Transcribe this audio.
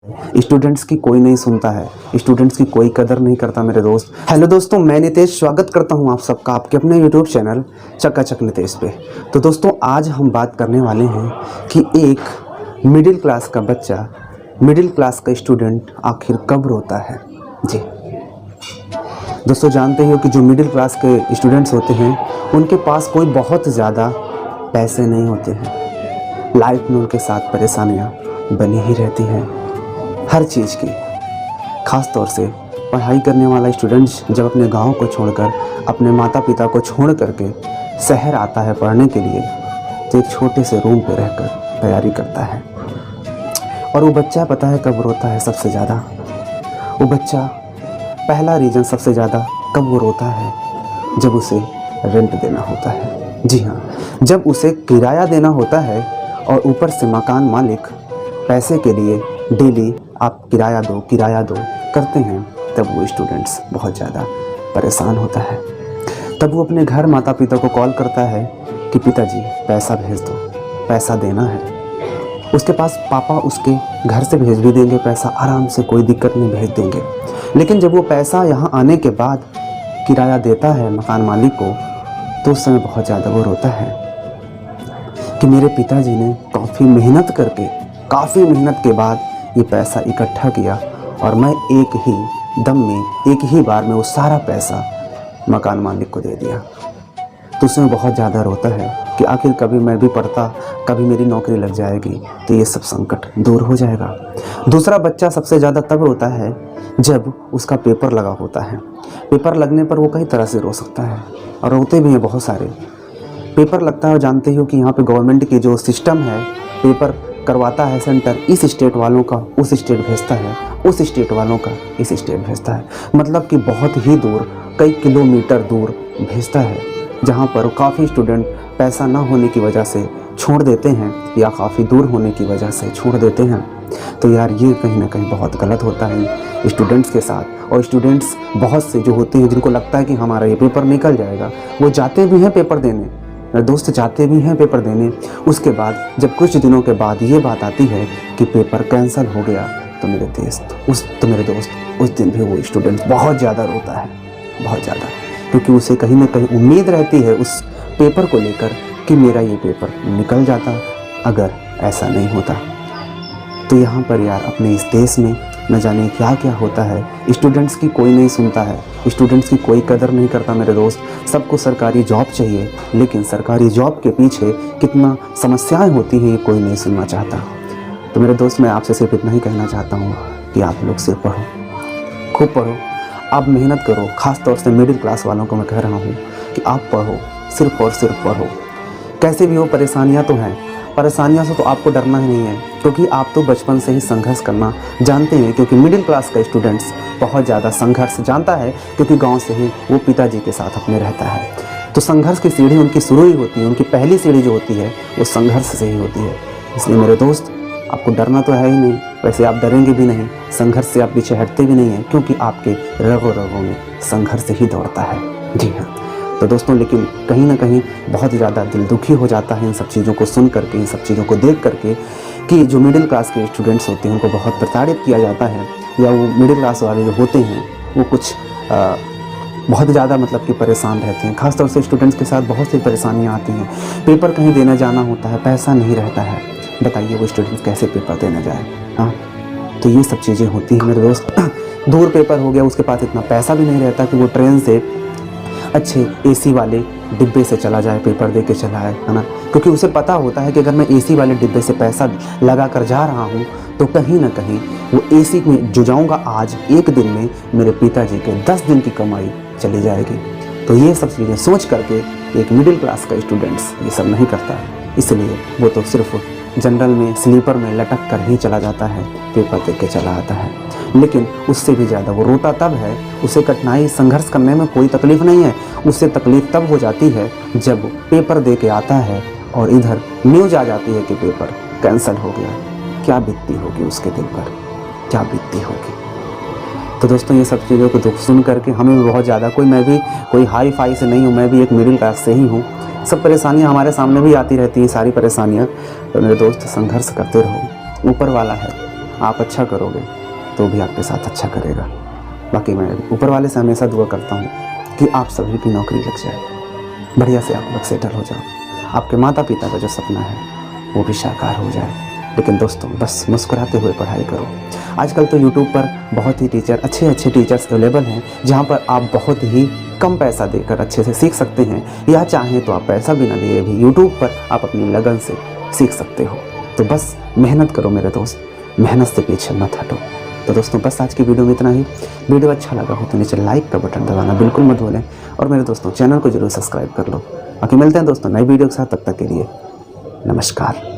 Students की कोई नहीं सुनता है, स्टूडेंट्स की कोई कदर नहीं करता मेरे दोस्त। हेलो दोस्तों, मैं नितेश स्वागत करता हूं आप सबका आपके अपने यूट्यूब चैनल चकाचक नितेश पे। तो दोस्तों आज हम बात करने वाले हैं कि एक मिडिल क्लास का बच्चा, मिडिल क्लास का स्टूडेंट आखिर कब रोता है। जी दोस्तों, जानते हो कि जो मिडिल क्लास के स्टूडेंट्स होते हैं उनके पास कोई बहुत ज़्यादा पैसे नहीं होते हैं। लाइफ में उनके साथ परेशानियाँ बनी ही रहती हैं हर चीज़ की। ख़ास तौर से पढ़ाई करने वाला स्टूडेंट्स जब अपने गांव को छोड़कर, अपने माता पिता को छोड़ करके शहर आता है पढ़ने के लिए, तो एक छोटे से रूम पे रहकर तैयारी करता है। और वो बच्चा पता है कब रोता है सबसे ज़्यादा? वो बच्चा पहला रीज़न सबसे ज़्यादा कब वो रोता है? जब उसे रेंट देना होता है। जी हाँ, जब उसे किराया देना होता है और ऊपर से मकान मालिक पैसे के लिए डेली आप किराया दो करते हैं, तब वो स्टूडेंट्स बहुत ज़्यादा परेशान होता है। तब वो अपने घर माता पिता को कॉल करता है कि पिताजी पैसा भेज दो, पैसा देना है। उसके पास पापा उसके घर से भेज भी देंगे पैसा, आराम से, कोई दिक्कत नहीं, भेज देंगे। लेकिन जब वो पैसा यहाँ आने के बाद किराया देता है मकान मालिक को, तो उस समय बहुत ज़्यादा वो रोता है कि मेरे पिताजी ने काफ़ी मेहनत के बाद ये पैसा इकट्ठा किया और मैं एक ही दम में, एक ही बार में वो सारा पैसा मकान मालिक को दे दिया। तो उसमें बहुत ज़्यादा रोता है कि आखिर कभी मैं भी पढ़ता, कभी मेरी नौकरी लग जाएगी तो ये सब संकट दूर हो जाएगा। दूसरा बच्चा सबसे ज़्यादा तब रोता है जब उसका पेपर लगा होता है। पेपर लगने पर वो कई तरह से रो सकता है और रोते भी हैं बहुत सारे। पेपर लगता है और जानते हो कि यहाँ पे गवर्नमेंट की जो सिस्टम है, पेपर करवाता है सेंटर, इस स्टेट वालों का उस स्टेट भेजता है, उस स्टेट वालों का इस स्टेट भेजता है। मतलब कि बहुत ही दूर, कई किलोमीटर दूर भेजता है, जहाँ पर काफ़ी स्टूडेंट पैसा ना होने की वजह से छोड़ देते हैं या काफ़ी दूर होने की वजह से छोड़ देते हैं। तो यार ये कहीं ना कहीं बहुत गलत होता है स्टूडेंट्स के साथ। और स्टूडेंट्स बहुत से जो होते हैं जिनको लगता है कि हमारा ये पेपर निकल जाएगा, वो जाते भी हैं पेपर देने, मेरे दोस्त जाते भी हैं पेपर देने। उसके बाद जब कुछ दिनों के बाद ये बात आती है कि पेपर कैंसिल हो गया, तो मेरे दोस्त उस दिन भी वो स्टूडेंट बहुत ज़्यादा रोता है, बहुत ज़्यादा, क्योंकि उसे कहीं ना कहीं उम्मीद रहती है उस पेपर को लेकर कि मेरा ये पेपर निकल जाता अगर ऐसा नहीं होता। तो यहाँ पर यार अपने इस देश में न जाने क्या क्या होता है। स्टूडेंट्स की कोई नहीं सुनता है, स्टूडेंट्स की कोई कदर नहीं करता मेरे दोस्त। सबको सरकारी जॉब चाहिए, लेकिन सरकारी जॉब के पीछे कितना समस्याएं होती हैं ये कोई नहीं सुनना चाहता। तो मेरे दोस्त, मैं आपसे सिर्फ इतना ही कहना चाहता हूँ कि आप लोग सिर्फ पढ़ो, खूब पढ़ो, आप मेहनत करो। ख़ास तौर से मिडिल क्लास वालों को मैं कह रहा हूँ कि आप पढ़ो, सिर्फ और सिर्फ पढ़ो। कैसे भी हो, परेशानियाँ तो हैं, परेशानियों से तो आपको डरना ही नहीं है, क्योंकि आप तो बचपन से ही संघर्ष करना जानते हैं। क्योंकि मिडिल क्लास का स्टूडेंट्स बहुत ज़्यादा संघर्ष जानता है, क्योंकि गांव से ही वो पिताजी के साथ अपने रहता है। तो संघर्ष की सीढ़ी उनकी शुरू ही होती है, उनकी पहली सीढ़ी जो होती है वो संघर्ष से ही होती है। इसलिए मेरे दोस्त, आपको डरना तो है ही नहीं, वैसे आप डरेंगे भी नहीं, संघर्ष से आप पीछे हटते भी नहीं हैं, क्योंकि आपके रगों में संघर्ष ही दौड़ता है। जी हाँ, तो दोस्तों, लेकिन कहीं ना कहीं बहुत ज़्यादा दिल दुखी हो जाता है इन सब चीज़ों को सुन करके, इन सब चीज़ों को देख करके, कि जो मिडिल क्लास के स्टूडेंट्स होते हैं उनको बहुत प्रताड़ित किया जाता है, या वो मिडिल क्लास वाले जो होते हैं वो कुछ बहुत ज़्यादा मतलब कि परेशान रहते हैं। खासतौर से स्टूडेंट्स के साथ बहुत सी परेशानियाँ आती हैं। पेपर कहीं देने जाना होता है, पैसा नहीं रहता है, बताइए वो स्टूडेंट्स कैसे पेपर देने जाए। हाँ, तो ये सब चीज़ें होती हैं मेरे दोस्त। दूर पेपर हो गया, उसके पास इतना पैसा भी नहीं रहता कि वो ट्रेन से अच्छे एसी वाले डिब्बे से चला जाए, पेपर दे के चला है ना, क्योंकि उसे पता होता है कि अगर मैं एसी वाले डिब्बे से पैसा लगा कर जा रहा हूँ तो कहीं ना कहीं वो एसी में जो जाऊँगा आज, एक दिन में मेरे पिताजी के 10 दिन की कमाई चली जाएगी। तो ये सब चीज़ें सोच करके एक मिडिल क्लास का स्टूडेंट्स ये सब नहीं करता है, इसलिए वो तो सिर्फ जनरल में, स्लीपर में लटक कर ही चला जाता है, पेपर दे के चला आता है। लेकिन उससे भी ज़्यादा वो रोता तब है, उसे कठिनाई, संघर्ष करने में कोई तकलीफ़ नहीं है, उससे तकलीफ़ तब हो जाती है जब पेपर दे के आता है और इधर न्यूज़ आ जाती है कि पेपर कैंसिल हो गया। क्या बीतती होगी उसके दिल पर, क्या बीतती होगी। तो दोस्तों, ये सब चीज़ों को दुख सुन करके हमें भी बहुत ज़्यादा, मैं भी कोई हाई फाई से नहीं हूँ, मैं भी एक मिडिल क्लास से ही हूँ। सब परेशानियाँ हमारे सामने भी आती रहती हैं, सारी परेशानियाँ। तो मेरे दोस्त, संघर्ष करते रहो, ऊपर वाला है, आप अच्छा करोगे तो भी आपके साथ अच्छा करेगा। बाकी मैं ऊपर वाले से हमेशा दुआ करता हूँ कि आप सभी की नौकरी लग जाए, बढ़िया से आप लोग सेटल हो जाओ, आपके माता पिता का जो सपना है वो भी साकार हो जाए। लेकिन दोस्तों बस मुस्कुराते हुए पढ़ाई करो। आजकल तो यूट्यूब पर बहुत ही अच्छे टीचर्स अवेलेबल हैं, जहाँ पर आप बहुत ही कम पैसा देकर अच्छे से सीख सकते हैं, या चाहें तो आप पैसा बिना लिए भी यूट्यूब पर आप अपनी लगन से सीख सकते हो। तो बस मेहनत करो मेरे दोस्त, मेहनत से पीछे मत हटो। तो दोस्तों बस आज की वीडियो में इतना ही। वीडियो अच्छा लगा हो तो नीचे लाइक का बटन दबाना बिल्कुल मत भूलें, और मेरे दोस्तों चैनल को जरूर सब्सक्राइब कर लो। बाकी मिलते हैं दोस्तों नई वीडियो के साथ, तब तक के लिए नमस्कार।